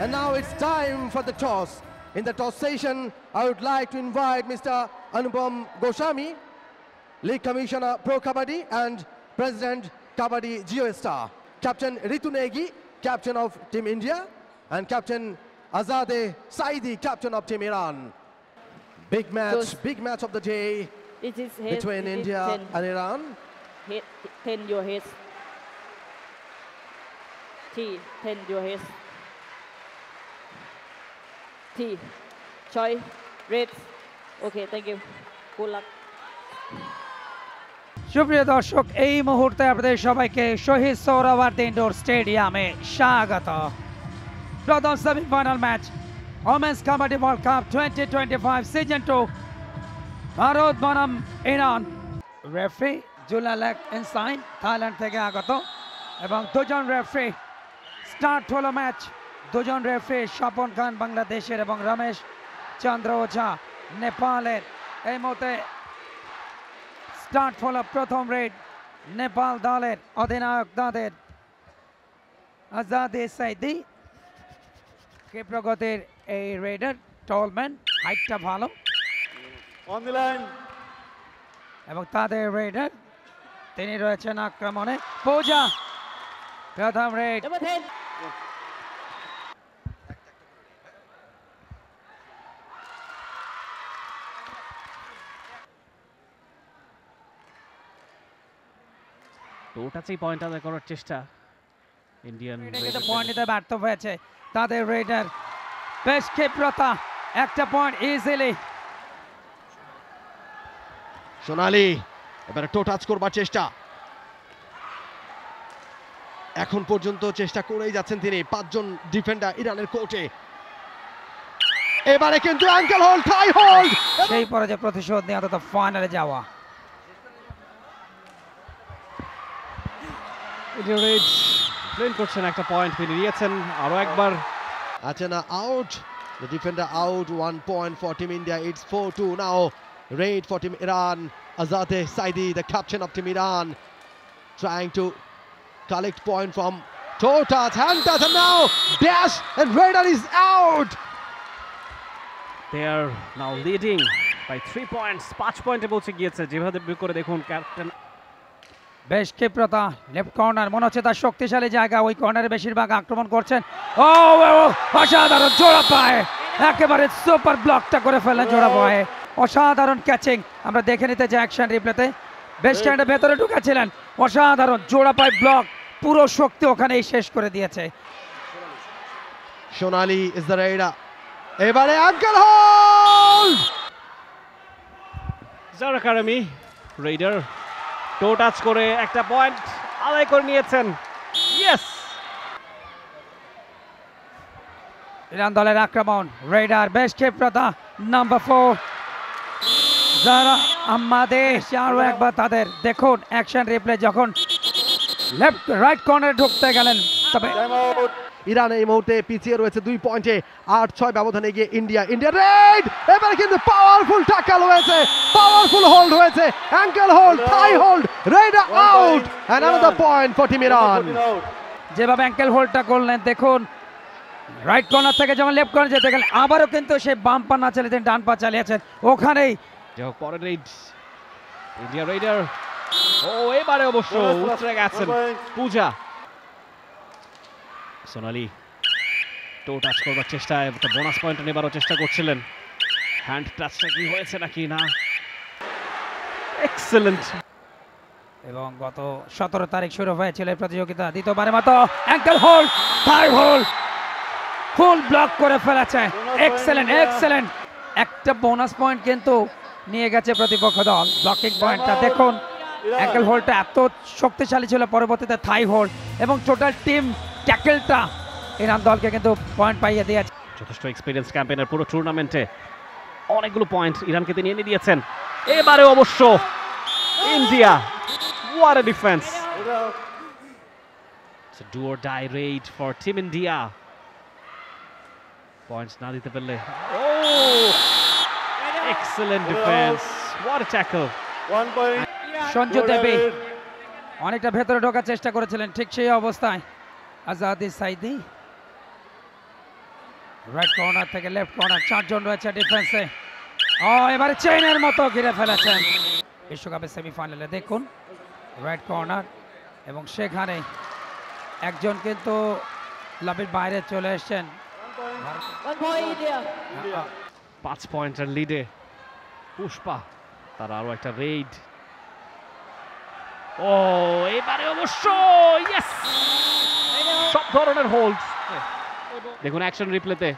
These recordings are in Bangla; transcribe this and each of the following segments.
And now it's time for the toss. In the toss session, I would like to invite Mr. Anupam Goswami, League Commissioner Pro Kabaddi and President Kabaddi Geostar, Captain Ritu Negi, Captain of Team India, and Captain Azadeh Saidi, Captain of Team Iran. Big match of the day between India and Iran. 10 your heads. T 10 your heads. T Choi red. Okay, thank you. Good luck. সুপ্রিয় দর্শক, এই মুহূর্তে আপনাদের সবাইকে শহীদ সোহরাওয়ার্দী ইনডোর স্টেডিয়ামে স্বাগত। প্রথম semifinal match women's kabaddi world cup 2025 season 2 Bharat বনাম ইরান। রেফারি জুলালেক ইনসাইন থাইল্যান্ড থেকে আগত এবং দুজন রেফারি। স্টার্ট হলো ম্যাচ। দুজন রেফারি স্বপন খান বাংলাদেশের এবং রমেশ চন্দ্র ওঝা নেপালের। এই মুহূর্তে স্টার্ট হলো প্রথম রেড নেপাল দলের অধিনায়ক তাদের আজাদে সাইদি। ক্ষিপ্রগতির এই রেডার, টলম্যান, হাইটটা ভালো এবং তাদের রেডার তিনি রয়েছেন আক্রমণে। পূজা প্রথম রেড। ওটাতেই পয়েন্ট আদায় করার চেষ্টা ইন্ডিয়ান পয়েন্ট নিতে ব্যর্থ হয়েছে তাদের রেডার। বেশ ক্ষিপ্রতা, একটা পয়েন্ট ইজিলি। সোনালি এবারে টো টাচ করবার চেষ্টা, এখন পর্যন্ত চেষ্টা করেই যাচ্ছেন তিনি। পাঁচজন ডিফেন্ডার ইরানের কোর্টে। এবারে কিন্তু অ্যাঙ্কেল হোল্ড, টাই হোল্ড, সেই পরাজয় প্রতিশোধ নিয়ে অন্তত ফাইনালে যাওয়া। প্লেন করছেন, একটা পয়েন্ট তিনি নিয়েছেন। আরো একবার Achana out, the defender out. 1 point for Team India. It's 4-2 now. Raid for Team Iran. Azadeh Saidi, the captain of Team Iran, trying to collect point from toe touch, hand touch, and now dash, and Raider is out. they are now leading by 3 points. 5 পয়েন্টে পৌঁছে গিয়েছে। যেভাবে করে দেখুন ক্যাপ্টেন। বেশ ক্ষিপ্রতা, লেফট কর্নার মনে হচ্ছে তার শক্তিশালী জায়গা। ওই কর্নারে বেশিরভাগ আক্রমণ করছেন। ও অসাধারণ জোড়া পায়ে, একেবারে সুপার ব্লকটা করে ফেলেন জোড়া পায়ে। অসাধারণ ক্যাচিং আমরা দেখে নিতে চাই অ্যাকশন রিপ্লেতে। বেশ খানিকটা ভেতরে ঢুকেছিলেন, অসাধারণ জোড়া পায়ে ব্লক, পুরো শক্তি ওখানেই শেষ করে দিয়েছে। Sonali is the Raider. এবারে ankle hold. জারা কারামি রেইডার টো টাচ করে একটা পয়েন্ট আদায় করে নিয়েছেন। ইয়েস, ইরান দলের আক্রমণ। রেইডার বেশ ক্ষিপ্রতা, নাম্বার 4 যারা আমাদের আরো একবার তাদের দেখুন অ্যাকশন রিপ্লে যখন লেফট রাইট কর্নারে ঢুকতে গেলেন। তবে ইরান এই মুহূর্তে পিছিয়ে রয়েছে 2 পয়েন্টে। 8-6 ব্যবধানে গিয়ে ইন্ডিয়া রেড। এবারে কিন্তু পাওয়ারফুল ট্যাকল হয়েছে, পাওয়ারফুল হোল্ড হয়েছে, ankle hold, thigh hold, raider out, and another point for team Iran. যেভাবে অ্যাঙ্কেল হোল্ডটা করলেন দেখুন, রাইট কর্নার থেকে যেমন লেফট কর্নার যেতে গেলেন, আবারও কিন্তু সেই বাম পা না চালিয়ে ডান পা চালিয়েছেন ওখানেই। পরের রেড ইন্ডিয়া রেইডার। ও এবারে অবশ্য উতরে গেছেন পূজা। সোনালি টো টাচ করবার চেষ্টা, একটা বোনাস পয়েন্ট নেবারও চেষ্টা করছিলেন। হ্যান্ড টাচটা কি হয়েছে নাকি না। এক্সেলেন্ট। এবং গত 17 তারিখ শুরু হয়েছিল এই প্রতিযোগিতা, দ্বিতীয়বারের মতো অ্যাঙ্কেল হোল্ড, থাই হোল্ড, ফুল ব্লক করে ফেলেছে। Excellent, excellent. একটা বোনাস পয়েন্ট কিন্তু নিয়ে গেছে প্রতিপক্ষ দল। ব্লকিং পয়েন্টটা দেখুন, অ্যাঙ্কেল হোল্ডটা এত শক্তিশালী ছিল, পরবর্তীতে থাই হোল্ড এবং টোটাল টিম ট্যাকেলটা ইরান দলকে কিন্তু পয়েন্ট পাইয়ে দিয়েছে। যথেষ্ট এক্সপিরিয়েন্স ক্যাম্পেইনের পুরো টুর্নামেন্টে অনেকগুলো পয়েন্ট ইরানকে তিনি এনে দিয়েছেন। এবারে অবশ্য India, what a defense. It's a do or die raid for Team India. Points না দিতে পারলে, oh, excellent defense, what a tackle. 1 point. Sanju দেবী অনেকটা ভেতরে ঢোকার চেষ্টা করেছিলেন, ঠিক সেই অবস্থায় আজাদে সাইদি রাইট কর্নার থেকে লেফট কর্নার, 4 জন রয়েছে ডিফেন্সে। এবারে চেইনের মতো ঘিরে ফেলেছেন বিশ্বকাপের সেমিফাইনালে। দেখুন রাইট কর্নার, এবং সেখানে একজন কিন্তু লবির বাইরে চলে এসছেন। 1 point India. 5 পয়েন্টের লিডে পুষ্পা, তার আরো একটা রেইড। এবারে অবশ্য ইয়েস, সব ধরনের হোল্ড। দেখুন অ্যাকশন রিপ্লেতে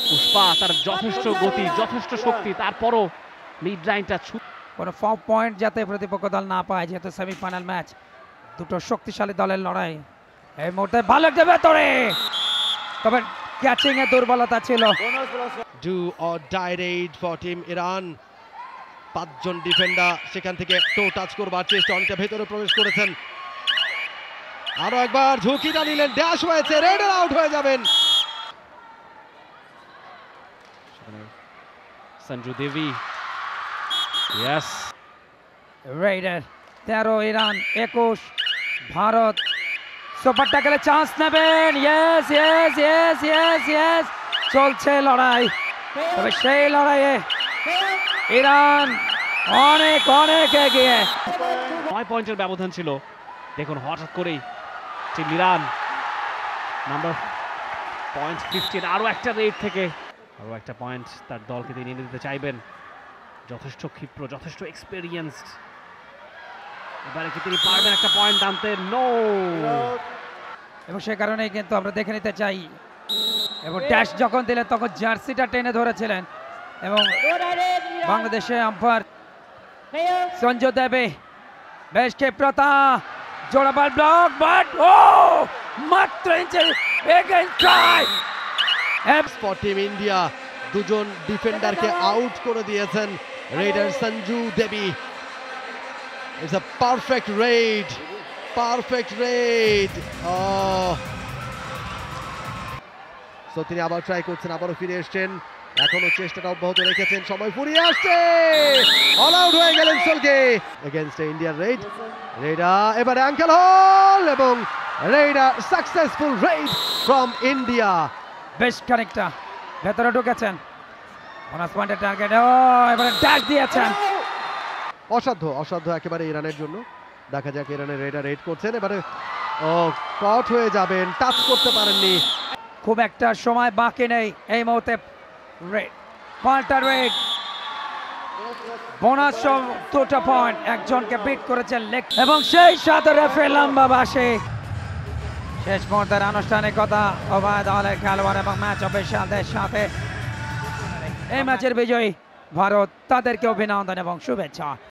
পুষ্পা, তার যথেষ্ট গতি, যথেষ্ট শক্তি, তারপরও মিড লাইনটা কোনো পয়েন্ট যাতে প্রতিপক্ষ দল না পায়, যেহেতু সেমিফাইনাল ম্যাচ, দুটো শক্তিশালী দলের লড়াই। এই মুহূর্তে ভালো একটা ভেতরে, তবে ক্যাচিং এ দুর্বলতা ছিল। Do or die raid for team Iran. 5 জন ডিফেন্ডার সেখান থেকে টো টাচ করবার চেষ্টা, অনেকটা ভেতরে প্রবেশ করেছেন। আরো একবার ঝুঁকিটা নিলেন, ড্যাশ হয়েছে, রেডার আউট হয়ে যাবেন। Sanju Devi, yes. Raider 13, Iran 21। Bharat super ট্যাকলে চান্স নেবেন। Yes yes yes yes yes, চলছে লড়াই, তবে সেই লড়াইয়ে ইরান অনেক অনেক এগিয়ে। 9 পয়েন্টের ব্যবধান ছিল। দেখুন হঠাৎ করেই টিম ইরান নাম্বার পয়েন্ট 15, আরো একটা রেড থেকে আরো একটা পয়েন্ট তার দলকে তিনি এনে দিতে চাইবেন। যথেষ্ট ক্ষিপ্র, যথেষ্ট এক্সপেরিয়েন্সড। এবারে কি তিনি পারবেন একটা পয়েন্ট আনতে? নো। এবং সে কারণেই কিন্তু আমরা দেখে নিতে চাই, এবং ড্যাশ যখন দিলেন তখন জার্সিটা টেনে ধরেছিলেন, এবং বাংলাদেশে আম্পায়ার সঞ্জু দেবী বেশ ক্ষিপ্রতা, জোড়াবার ব্লক, বাট মাত্র ফর টিম ইন্ডিয়া 2 জন ডিফেন্ডারকে আউট করে দিয়েছেন raider Sanju Devi. It's a perfect raid, perfect raid. So তিনি আবার ট্রাই করছেন, আবারও ফিরে এসছেন, এখনো চেষ্টাটা অব্যাহত রেখেছেন, সময় ফুরিয়ে আসছে, অল আউট হয়ে গেলেন সোলকে এগেইনস্ট ইন্ডিয়ান রেইড। রেইডা এবারে অ্যাঙ্কেল হোল, এবং raider successful Raid from India. বেশ খানিকটা ভেতরে ঢুকেছেন, বোনাস পয়েন্টের টার্গেট, এবারে ড্যাশ দিয়েছেন। অসাধ্য, অসাধ্য একেবারে ইরানের জন্য। দেখা যাক ইরানের রেইডার রেড করছেন, এবারে কট হয়ে যাবেন, টাচ করতে পারেননি। খুব একটা সময় বাকি নেই এই মুহূর্তে। পাল্টা রেড, বোনাস 2টা পয়েন্ট, একজনকে বিট করেছেন লেগ, এবং সেই সাথে রেফারি লম্বা বাসে। শেষ মুহূর্তের আনুষ্ঠানিকতা উভয় দলের খেলোয়াড় এবং ম্যাচ অফিশিয়ালদের সাথে। এই ম্যাচের বিজয়ী ভারত, তাদেরকে অভিনন্দন এবং শুভেচ্ছা।